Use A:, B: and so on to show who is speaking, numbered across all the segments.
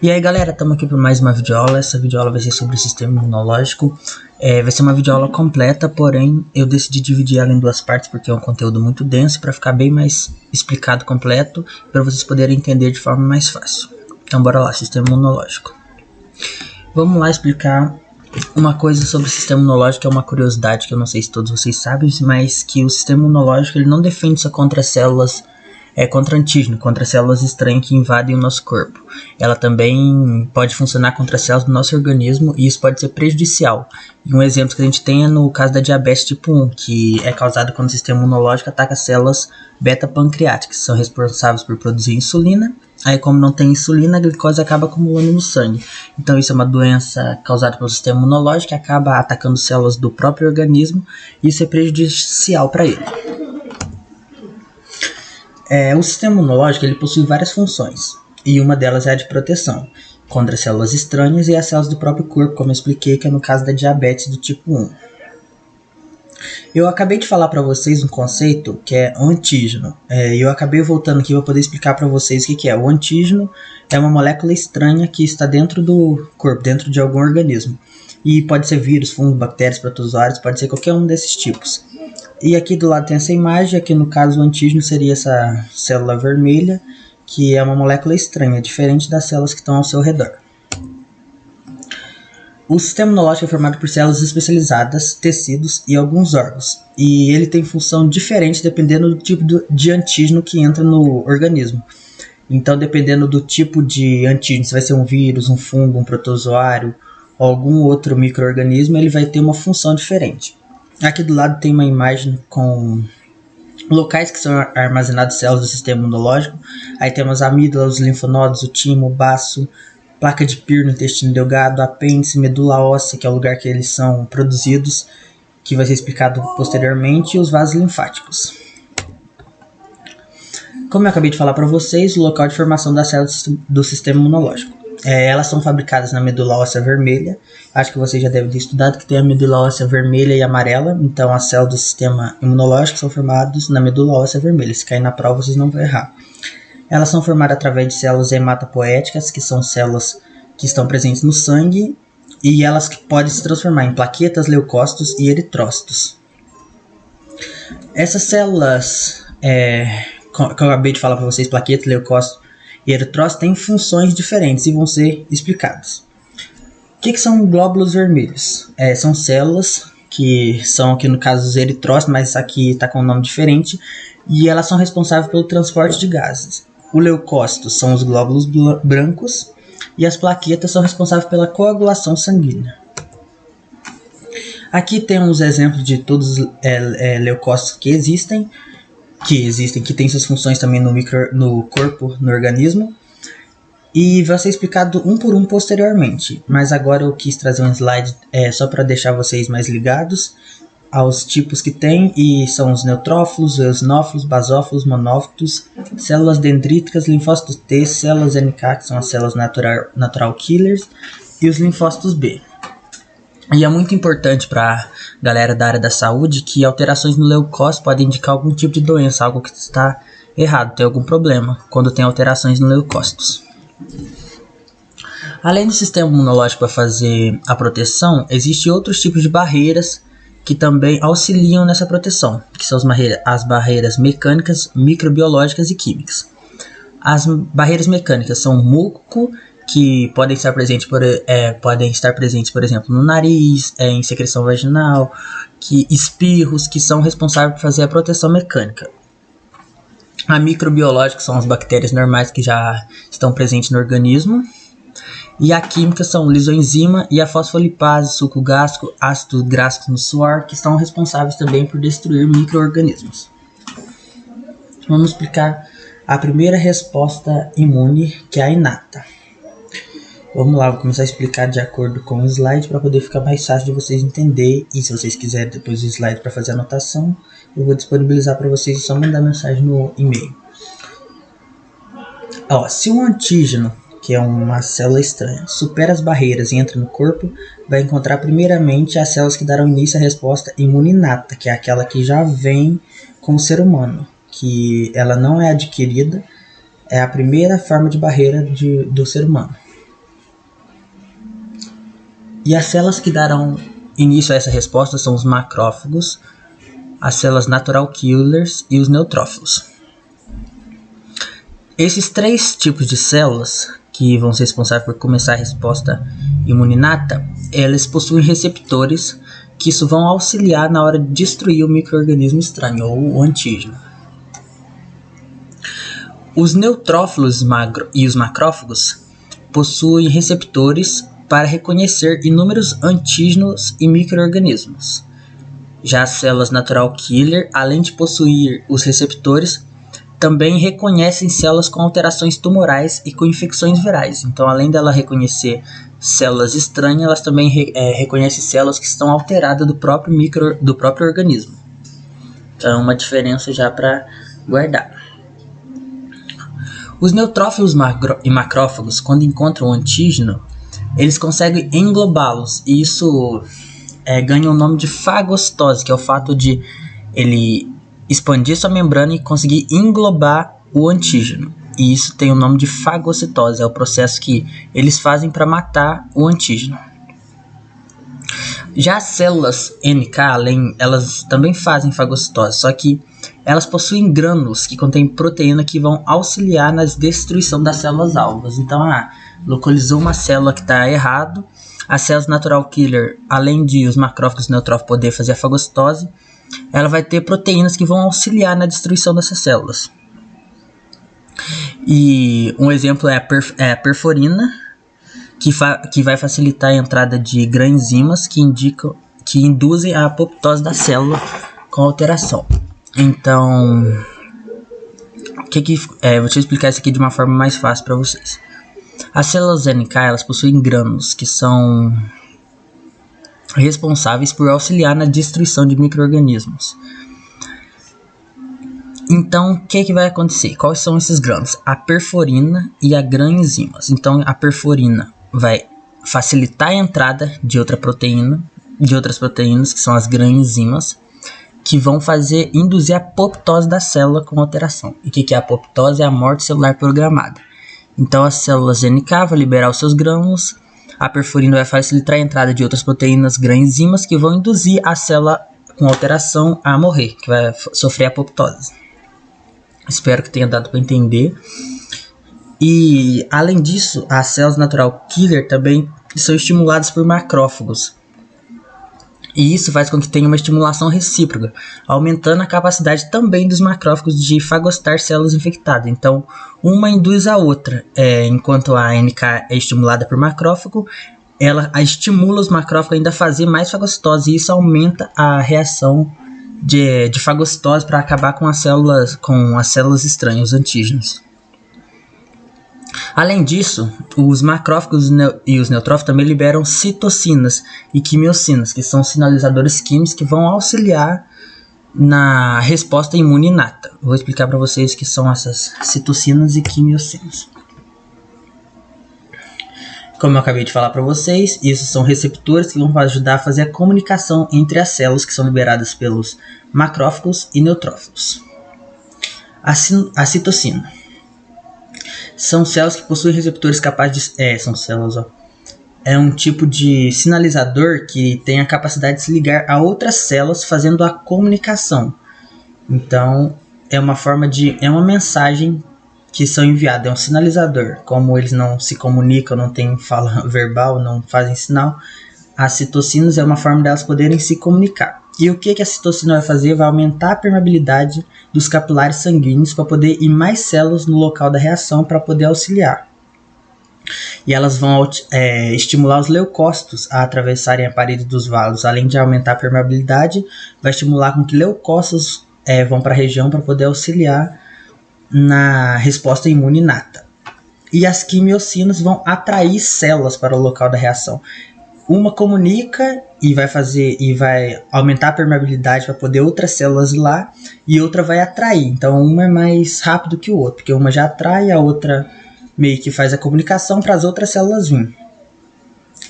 A: E aí galera, estamos aqui para mais uma videoaula. Essa videoaula vai ser sobre o sistema imunológico. Vai ser uma videoaula completa, porém eu decidi dividir ela em duas partes porque é um conteúdo muito denso, para ficar bem mais explicado completo, para vocês poderem entender de forma mais fácil. Então bora lá, sistema imunológico. Vamos lá explicar uma coisa sobre o sistema imunológico, que é uma curiosidade que eu não sei se todos vocês sabem, mas que o sistema imunológico ele não defende só contra células, contra antígeno, contra células estranhas que invadem o nosso corpo. Ela também pode funcionar contra células do nosso organismo e isso pode ser prejudicial. E um exemplo que a gente tem é no caso da diabetes tipo 1, que é causado quando o sistema imunológico ataca células beta-pancreáticas, que são responsáveis por produzir insulina. Aí, como não tem insulina, a glicose acaba acumulando no sangue. Então isso é uma doença causada pelo sistema imunológico que acaba atacando células do próprio organismo e isso é prejudicial para ele. O sistema imunológico ele possui várias funções, e uma delas é a de proteção contra células estranhas e as células do próprio corpo, como eu expliquei, que é no caso da diabetes do tipo 1. Eu acabei de falar para vocês um conceito que é o antígeno, e eu acabei voltando aqui para poder explicar para vocês o que é. O antígeno é uma molécula estranha que está dentro do corpo, dentro de algum organismo, e pode ser vírus, fungos, bactérias, protozoários, pode ser qualquer um desses tipos. E aqui do lado tem essa imagem, aqui no caso o antígeno seria essa célula vermelha, que é uma molécula estranha, diferente das células que estão ao seu redor. O sistema imunológico é formado por células especializadas, tecidos e alguns órgãos. E ele tem função diferente dependendo do tipo de antígeno que entra no organismo. Então, dependendo do tipo de antígeno, se vai ser um vírus, um fungo, um protozoário ou algum outro micro-organismo, ele vai ter uma função diferente. Aqui do lado tem uma imagem com locais que são armazenados células do sistema imunológico. Aí temos a amígdala, os linfonodos, o timo, o baço, placa de Pir no intestino delgado, apêndice, medula óssea, que é o lugar que eles são produzidos, que vai ser explicado posteriormente, e os vasos linfáticos. Como eu acabei de falar para vocês, o local de formação das células do sistema imunológico. Elas são fabricadas na medula óssea vermelha. Acho que vocês já devem ter estudado que tem a medula óssea vermelha e amarela. Então as células do sistema imunológico são formadas na medula óssea vermelha. Se cair na prova vocês não vão errar. Elas são formadas através de células hematopoéticas, que são células que estão presentes no sangue, e elas que podem se transformar em plaquetas, leucócitos e eritrócitos. Essas células, que eu acabei de falar para vocês, plaquetas, leucócitos e eritrócitos, têm funções diferentes e vão ser explicadas. O que são glóbulos vermelhos? São células que são aqui no caso os eritrócitos, mas aqui está com um nome diferente, e elas são responsáveis pelo transporte de gases. O leucócito são os glóbulos brancos e as plaquetas são responsáveis pela coagulação sanguínea. Aqui temos exemplos de todos os leucócitos que existem, que têm suas funções também no corpo, no organismo, e vai ser explicado um por um posteriormente, mas agora eu quis trazer um slide só para deixar vocês mais ligados aos tipos que tem, e são os neutrófilos, eosinófilos, basófilos, monófitos, células dendríticas, linfócitos T, células NK, que são as células natural killers, e os linfócitos B. E é muito importante para a galera da área da saúde que alterações no leucócito podem indicar algum tipo de doença, algo que está errado, tem algum problema quando tem alterações no leucócitos. Além do sistema imunológico para fazer a proteção, existem outros tipos de barreiras que também auxiliam nessa proteção, que são as barreiras mecânicas, microbiológicas e químicas. As barreiras mecânicas são o muco, que podem estar presentes, por exemplo, no nariz, em secreção vaginal, espirros, que são responsáveis por fazer a proteção mecânica. A microbiológica são as bactérias normais que já estão presentes no organismo. E a química são o lisoenzima e a fosfolipase, suco gástrico, ácido gráfico no suor, que estão responsáveis também por destruir micro-organismos. Vamos explicar a primeira resposta imune, que é a inata. Vamos lá, vou começar a explicar de acordo com o slide para poder ficar mais fácil de vocês entenderem. E se vocês quiserem depois o slide para fazer anotação, eu vou disponibilizar para vocês, é só mandar mensagem no e-mail. Se o antígeno, que é uma célula estranha, supera as barreiras e entra no corpo, vai encontrar primeiramente as células que darão início à resposta imune inata, que é aquela que já vem com o ser humano, que ela não é adquirida, é a primeira forma de barreira do ser humano. E as células que darão início a essa resposta são os macrófagos, as células natural killers e os neutrófilos. Esses 3 tipos de células, que vão ser responsáveis por começar a resposta imune inata, elas possuem receptores que isso vão auxiliar na hora de destruir o micro-organismo estranho ou o antígeno. Os neutrófilos e os macrófagos possuem receptores para reconhecer inúmeros antígenos e micro-organismos. Já as células natural killer, além de possuir os receptores, também reconhecem células com alterações tumorais e com infecções virais. Então, além dela reconhecer células estranhas, elas também reconhecem células que estão alteradas do próprio organismo. Então, é uma diferença já para guardar. Os neutrófilos e macrófagos, quando encontram o antígeno, eles conseguem englobá-los, e isso ganha o nome de fagocitose, que é o fato de ele expandir sua membrana e conseguir englobar o antígeno. E isso tem o nome de fagocitose, é o processo que eles fazem para matar o antígeno. Já as células NK, elas também fazem fagocitose, só que elas possuem grânulos que contêm proteína que vão auxiliar na destruição das células alvas. Então, localizou uma célula que está errado, as células natural killer, além de os macrófagos e neutrófilos poder fazer a fagocitose, ela vai ter proteínas que vão auxiliar na destruição dessas células. E um exemplo é a perforina, que vai facilitar a entrada de granenzimas que induzem a apoptose da célula com alteração. Então, vou te explicar isso aqui de uma forma mais fácil para vocês. As células NK, elas possuem grânulos que são responsáveis por auxiliar na destruição de micro-organismos. Então, o que vai acontecer? Quais são esses grânulos? A perforina e a granenzimas. Então, a perforina vai facilitar a entrada de outras proteínas, que são as granenzimas, que vão induzir a apoptose da célula com alteração. E o que é a apoptose? É a morte celular programada. Então, as células NK vão liberar os seus grânulos, a perforina vai facilitar a entrada de outras proteínas, granenzimas, que vão induzir a célula com alteração a morrer, que vai sofrer apoptose. Espero que tenha dado para entender. E, além disso, as células natural killer também são estimuladas por macrófagos. E isso faz com que tenha uma estimulação recíproca, aumentando a capacidade também dos macrófagos de fagocitar células infectadas. Então, uma induz a outra. Enquanto a NK é estimulada por macrófago, ela estimula os macrófagos ainda a fazer mais fagocitose, e isso aumenta a reação de fagocitose para acabar com as células estranhas, os antígenos. Além disso, os macrófagos e os neutrófilos também liberam citocinas e quimiocinas, que são sinalizadores químicos que vão auxiliar na resposta imune inata. Vou explicar para vocês o que são essas citocinas e quimiocinas. Como eu acabei de falar para vocês, esses são receptores que vão ajudar a fazer a comunicação entre as células que são liberadas pelos macrófagos e neutrófilos. A citocina são células que possuem receptores capazes de... É um tipo de sinalizador que tem a capacidade de se ligar a outras células fazendo a comunicação. Então, é uma mensagem que são enviadas, é um sinalizador. Como eles não se comunicam, não têm fala verbal, não fazem sinal, as citocinas é uma forma delas poderem se comunicar. E o que a citocina vai fazer? Vai aumentar a permeabilidade dos capilares sanguíneos para poder ir mais células no local da reação para poder auxiliar. E elas vão estimular os leucócitos a atravessarem a parede dos vasos. Além de aumentar a permeabilidade, vai estimular com que leucócitos vão para a região para poder auxiliar na resposta imune inata. E as quimiocinas vão atrair células para o local da reação. Uma comunica e vai aumentar a permeabilidade para poder outras células ir lá, e outra vai atrair. Então, uma é mais rápido que o outro, porque uma já atrai, a outra meio que faz a comunicação para as outras células virem.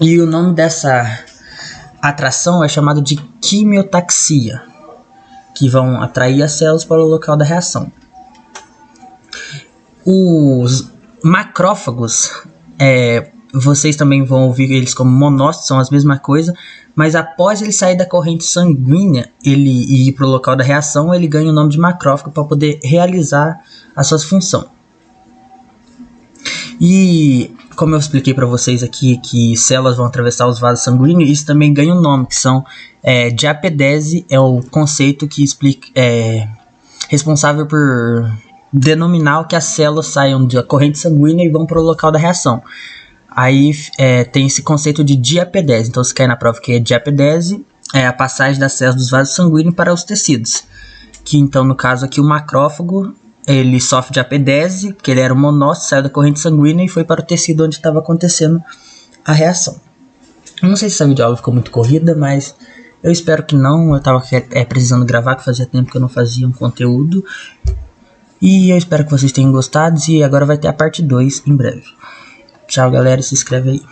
A: E o nome dessa atração é chamado de quimiotaxia, que vão atrair as células para o local da reação. Os macrófagos vocês também vão ouvir eles como monócitos, são as mesma coisa, mas após ele sair da corrente sanguínea e ir para o local da reação, ele ganha o nome de macrófago para poder realizar a sua função. E como eu expliquei para vocês aqui que células vão atravessar os vasos sanguíneos, isso também ganha um nome, que são diapedese, é o conceito que explica, responsável por denominar que as células saiam da corrente sanguínea e vão para o local da reação. Aí tem esse conceito de diapedese. Então, se cai na prova que é diapedese, é a passagem das células dos vasos sanguíneos para os tecidos. Que então, no caso aqui, o macrófago, ele sofre diapedese, porque ele era um monócito, saiu da corrente sanguínea e foi para o tecido onde estava acontecendo a reação. Eu não sei se essa videoaula ficou muito corrida, mas eu espero que não. Eu estava precisando gravar, que fazia tempo que eu não fazia um conteúdo. E eu espero que vocês tenham gostado, e agora vai ter a parte 2 em breve. Tchau, galera, se inscreve aí.